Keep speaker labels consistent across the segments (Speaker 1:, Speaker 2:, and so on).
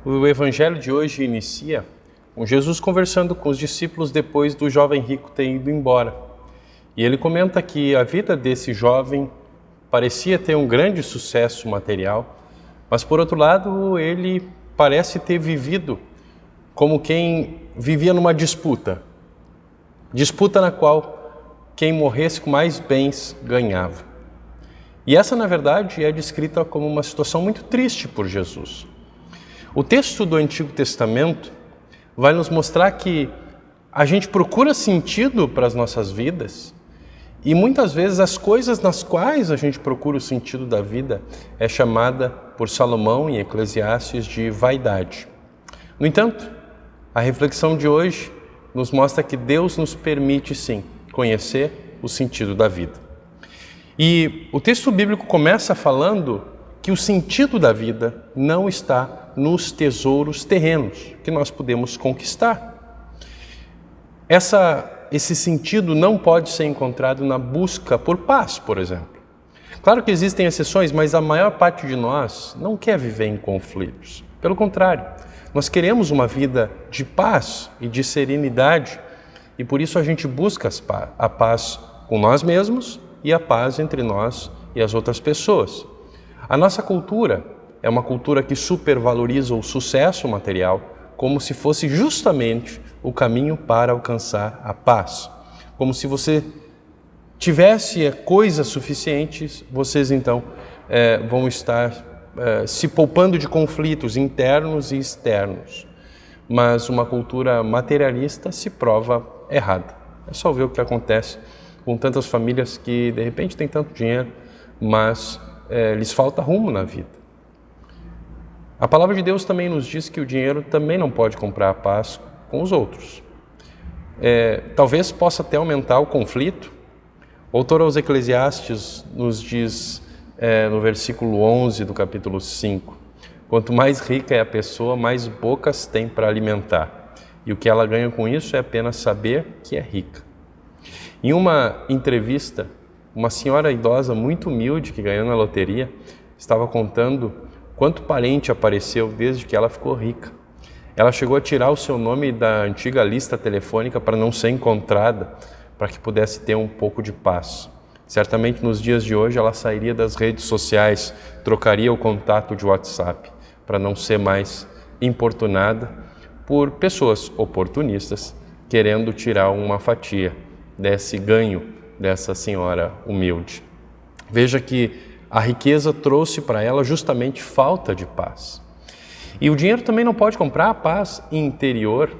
Speaker 1: O evangelho de hoje inicia com Jesus conversando com os discípulos depois do jovem rico ter ido embora. E ele comenta que a vida desse jovem parecia ter um grande sucesso material, mas por outro lado ele parece ter vivido como quem vivia numa disputa na qual quem morresse com mais bens ganhava. E essa, na verdade, é descrita como uma situação muito triste por Jesus. O texto do Antigo Testamento vai nos mostrar que a gente procura sentido para as nossas vidas e muitas vezes as coisas nas quais a gente procura o sentido da vida é chamada por Salomão em Eclesiastes de vaidade. No entanto, a reflexão de hoje nos mostra que Deus nos permite sim conhecer o sentido da vida. E o texto bíblico começa falando que o sentido da vida não está nos tesouros terrenos que nós podemos conquistar. Esse sentido não pode ser encontrado na busca por paz, por exemplo. Claro que existem exceções, mas a maior parte de nós não quer viver em conflitos. Pelo contrário, nós queremos uma vida de paz e de serenidade e por isso a gente busca a paz com nós mesmos e a paz entre nós e as outras pessoas. A nossa cultura é uma cultura que supervaloriza o sucesso material como se fosse justamente o caminho para alcançar a paz. Como se você tivesse coisas suficientes, vocês então vão estar se poupando de conflitos internos e externos. Mas uma cultura materialista se prova errada. É só ver o que acontece com tantas famílias que de repente têm tanto dinheiro, mas lhes falta rumo na vida. A palavra de Deus também nos diz que o dinheiro também não pode comprar a paz com os outros. Talvez possa até aumentar o conflito. O autor aos Eclesiastes nos diz no versículo 11 do capítulo 5, quanto mais rica é a pessoa, mais bocas tem para alimentar. E o que ela ganha com isso é apenas saber que é rica. Em uma entrevista, uma senhora idosa muito humilde que ganhou na loteria estava contando quanto parente apareceu desde que ela ficou rica. Ela chegou a tirar o seu nome da antiga lista telefônica para não ser encontrada, para que pudesse ter um pouco de paz. Certamente nos dias de hoje ela sairia das redes sociais, trocaria o contato de WhatsApp para não ser mais importunada por pessoas oportunistas querendo tirar uma fatia desse ganho dessa senhora humilde. Veja que a riqueza trouxe para ela justamente falta de paz. E o dinheiro também não pode comprar a paz interior.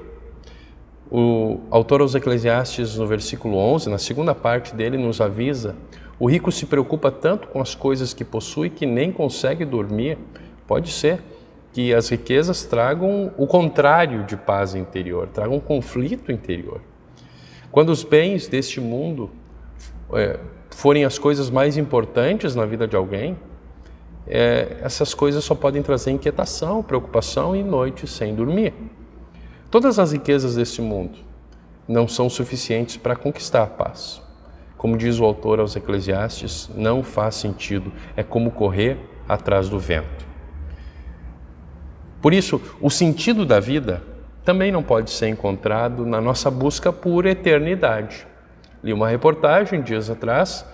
Speaker 1: O autor aos Eclesiastes, no versículo 11, na segunda parte dele, nos avisa: o rico se preocupa tanto com as coisas que possui que nem consegue dormir. Pode ser que as riquezas tragam o contrário de paz interior, tragam um conflito interior. Quando os bens deste mundo forem as coisas mais importantes na vida de alguém, essas coisas só podem trazer inquietação, preocupação e noites sem dormir. Todas as riquezas deste mundo não são suficientes para conquistar a paz. Como diz o autor aos Eclesiastes, não faz sentido, é como correr atrás do vento. Por isso, o sentido da vida também não pode ser encontrado na nossa busca por eternidade. Li uma reportagem dias atrás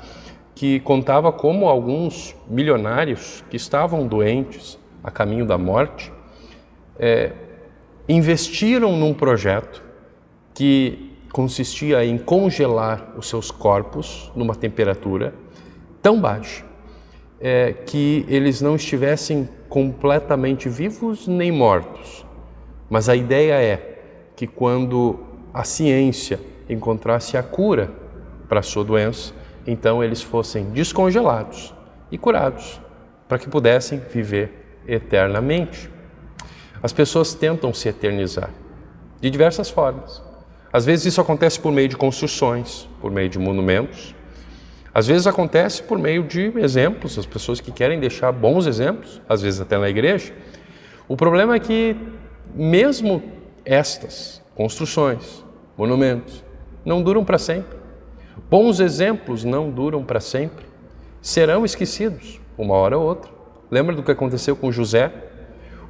Speaker 1: que contava como alguns milionários que estavam doentes a caminho da morte investiram num projeto que consistia em congelar os seus corpos numa temperatura tão baixa que eles não estivessem completamente vivos nem mortos. Mas a ideia é que quando a ciência encontrasse a cura para a sua doença, então eles fossem descongelados e curados, para que pudessem viver eternamente. As pessoas tentam se eternizar de diversas formas. Às vezes isso acontece por meio de construções, por meio de monumentos. Às vezes acontece por meio de exemplos, as pessoas que querem deixar bons exemplos, às vezes até na igreja. O problema é que mesmo estas construções, monumentos, não duram para sempre. Bons exemplos não duram para sempre. Serão esquecidos, uma hora ou outra. Lembra do que aconteceu com José?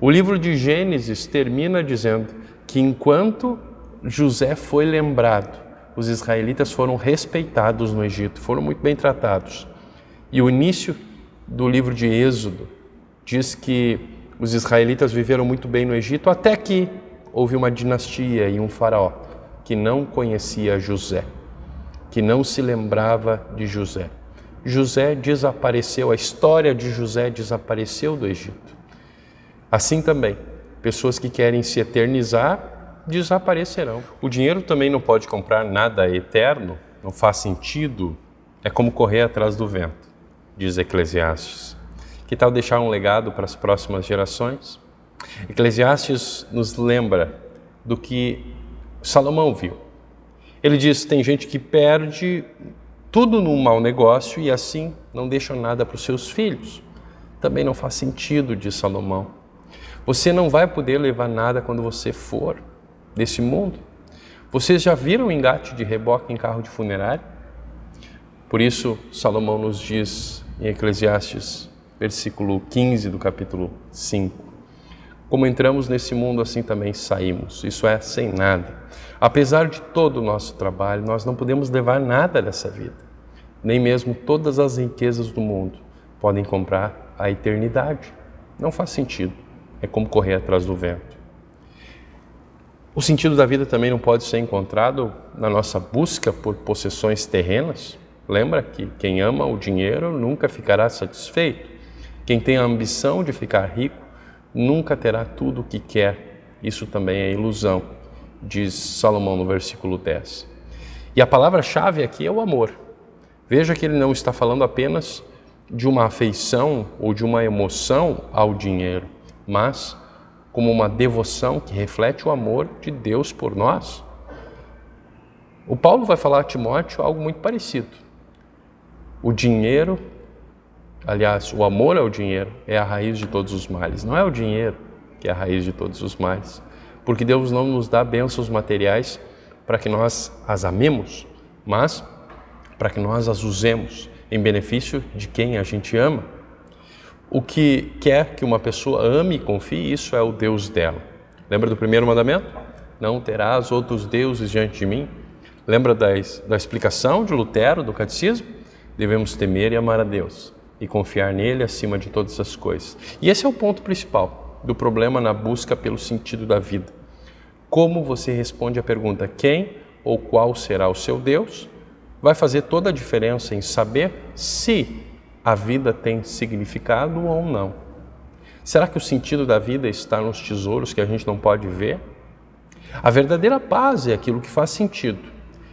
Speaker 1: O livro de Gênesis termina dizendo que enquanto José foi lembrado, os israelitas foram respeitados no Egito, foram muito bem tratados. E o início do livro de Êxodo diz que os israelitas viveram muito bem no Egito até que houve uma dinastia e um faraó que não conhecia José, que não se lembrava de José. José desapareceu, a história de José desapareceu do Egito. Assim também, pessoas que querem se eternizar desaparecerão. O dinheiro também não pode comprar nada eterno, não faz sentido, é como correr atrás do vento, diz Eclesiastes. Que tal deixar um legado para as próximas gerações? Eclesiastes nos lembra do que Salomão viu. Ele diz que tem gente que perde tudo num mau negócio e assim não deixa nada para os seus filhos. Também não faz sentido, diz Salomão. Você não vai poder levar nada quando você for desse mundo. Vocês já viram engate de reboque em carro de funerária? Por isso, Salomão nos diz em Eclesiastes, versículo 15 do capítulo 5, como entramos nesse mundo, assim também saímos, isso é, sem nada. Apesar de todo o nosso trabalho, nós não podemos levar nada dessa vida, nem mesmo todas as riquezas do mundo podem comprar a eternidade. Não faz sentido, é como correr atrás do vento. O sentido da vida também não pode ser encontrado na nossa busca por possessões terrenas. Lembra que quem ama o dinheiro nunca ficará satisfeito. Quem tem a ambição de ficar rico nunca terá tudo o que quer. Isso também é ilusão, diz Salomão no versículo 10. E a palavra-chave aqui é o amor. Veja que ele não está falando apenas de uma afeição ou de uma emoção ao dinheiro, mas como uma devoção que reflete o amor de Deus por nós. O Paulo vai falar a Timóteo algo muito parecido. O dinheiro, aliás, o amor ao dinheiro é a raiz de todos os males. Não é o dinheiro que é a raiz de todos os males, porque Deus não nos dá bênçãos materiais para que nós as amemos, mas para que nós as usemos em benefício de quem a gente ama. O que quer que uma pessoa ame e confie, isso é o Deus dela. Lembra do primeiro mandamento? Não terás outros deuses diante de mim. Lembra da explicação de Lutero, do catecismo? Devemos temer e amar a Deus e confiar nele acima de todas as coisas. E esse é o ponto principal do problema na busca pelo sentido da vida. Como você responde à pergunta quem ou qual será o seu Deus, vai fazer toda a diferença em saber se a vida tem significado ou não. Será que o sentido da vida está nos tesouros que a gente não pode ver? A verdadeira paz é aquilo que faz sentido.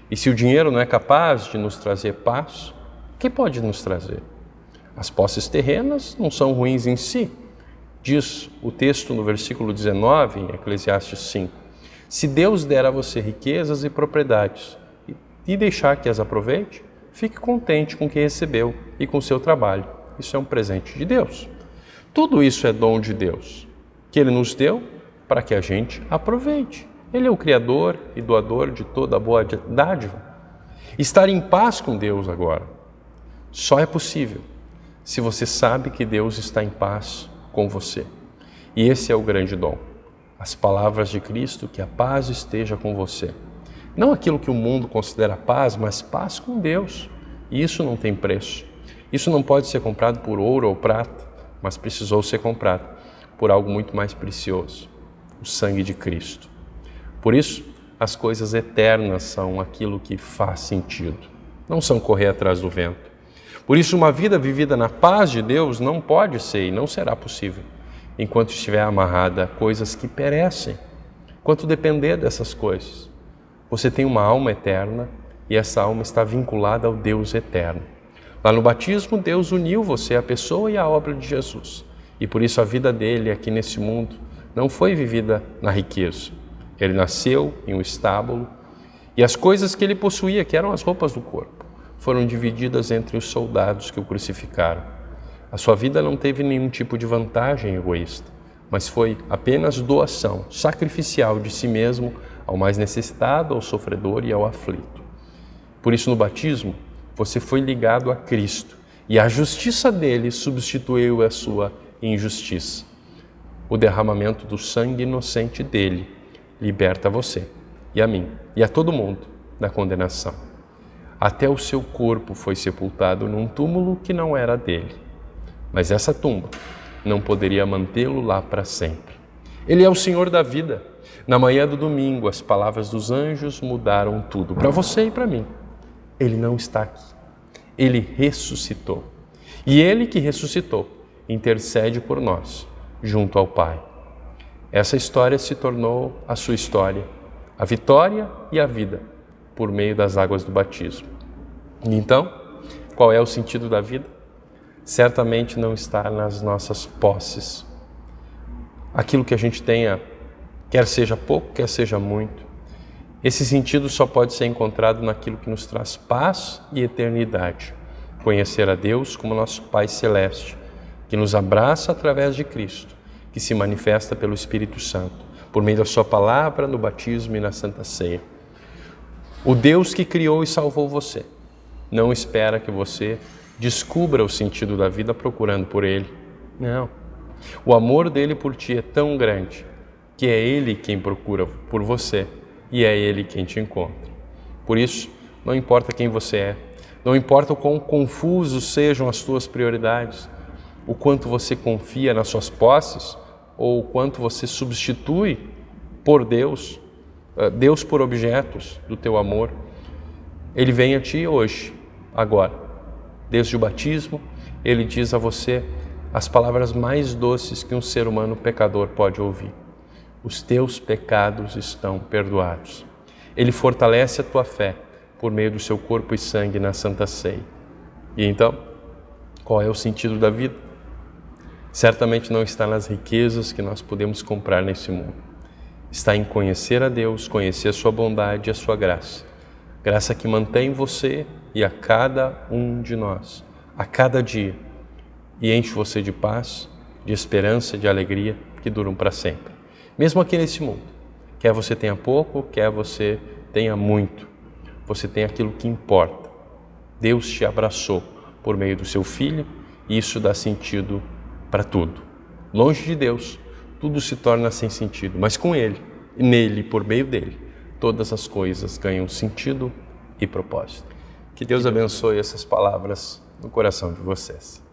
Speaker 1: E se o dinheiro não é capaz de nos trazer paz, o que pode nos trazer? As posses terrenas não são ruins em si. Diz o texto no versículo 19, em Eclesiastes 5. Se Deus der a você riquezas e propriedades e deixar que as aproveite, fique contente com o que recebeu e com o seu trabalho. Isso é um presente de Deus. Tudo isso é dom de Deus, que Ele nos deu para que a gente aproveite. Ele é o Criador e doador de toda a boa dádiva. Estar em paz com Deus agora só é possível se você sabe que Deus está em paz com você. E esse é o grande dom. As palavras de Cristo, que a paz esteja com você. Não aquilo que o mundo considera paz, mas paz com Deus. E isso não tem preço. Isso não pode ser comprado por ouro ou prata, mas precisou ser comprado por algo muito mais precioso, o sangue de Cristo. Por isso, as coisas eternas são aquilo que faz sentido, não são correr atrás do vento. Por isso, uma vida vivida na paz de Deus não pode ser e não será possível enquanto estiver amarrada a coisas que perecem, enquanto depender dessas coisas. Você tem uma alma eterna e essa alma está vinculada ao Deus eterno. Lá no batismo, Deus uniu você à pessoa e à obra de Jesus. E por isso a vida dele aqui nesse mundo não foi vivida na riqueza. Ele nasceu em um estábulo e as coisas que ele possuía, que eram as roupas do corpo, foram divididas entre os soldados que o crucificaram. A sua vida não teve nenhum tipo de vantagem egoísta, mas foi apenas doação sacrificial de si mesmo ao mais necessitado, ao sofredor e ao aflito. Por isso, no batismo, você foi ligado a Cristo e a justiça dele substituiu a sua injustiça. O derramamento do sangue inocente dele liberta você e a mim e a todo mundo da condenação. Até o seu corpo foi sepultado num túmulo que não era dele, mas essa tumba não poderia mantê-lo lá para sempre. Ele é o Senhor da vida. Na manhã do domingo, as palavras dos anjos mudaram tudo, para você e para mim. Ele não está aqui. Ele ressuscitou. E ele que ressuscitou intercede por nós, junto ao Pai. Essa história se tornou a sua história, a vitória e a vida, por meio das águas do batismo. E então, qual é o sentido da vida? Certamente não está nas nossas posses. Aquilo que a gente tenha, quer seja pouco, quer seja muito. Esse sentido só pode ser encontrado naquilo que nos traz paz e eternidade. Conhecer a Deus como nosso Pai Celeste, que nos abraça através de Cristo, que se manifesta pelo Espírito Santo, por meio da sua palavra, no batismo e na Santa Ceia. O Deus que criou e salvou você não espera que você descubra o sentido da vida procurando por Ele. Não. O amor dele por ti é tão grande que é Ele quem procura por você e é Ele quem te encontra. Por isso, não importa quem você é, não importa o quão confusos sejam as tuas prioridades, o quanto você confia nas suas posses ou o quanto você substitui por Deus por objetos do teu amor, Ele vem a ti hoje, agora. Desde o batismo, Ele diz a você as palavras mais doces que um ser humano pecador pode ouvir. Os teus pecados estão perdoados. Ele fortalece a tua fé por meio do seu corpo e sangue na Santa Ceia. E então, qual é o sentido da vida? Certamente não está nas riquezas que nós podemos comprar nesse mundo. Está em conhecer a Deus, conhecer a sua bondade e a sua graça. Graça que mantém você e a cada um de nós, a cada dia, e enche você de paz, de esperança, de alegria que duram para sempre. Mesmo aqui nesse mundo, quer você tenha pouco, quer você tenha muito, você tem aquilo que importa. Deus te abraçou por meio do seu Filho e isso dá sentido para tudo. Longe de Deus, tudo se torna sem sentido, mas com Ele, e nele, por meio dele, todas as coisas ganham sentido e propósito. Que Deus abençoe essas palavras no coração de vocês.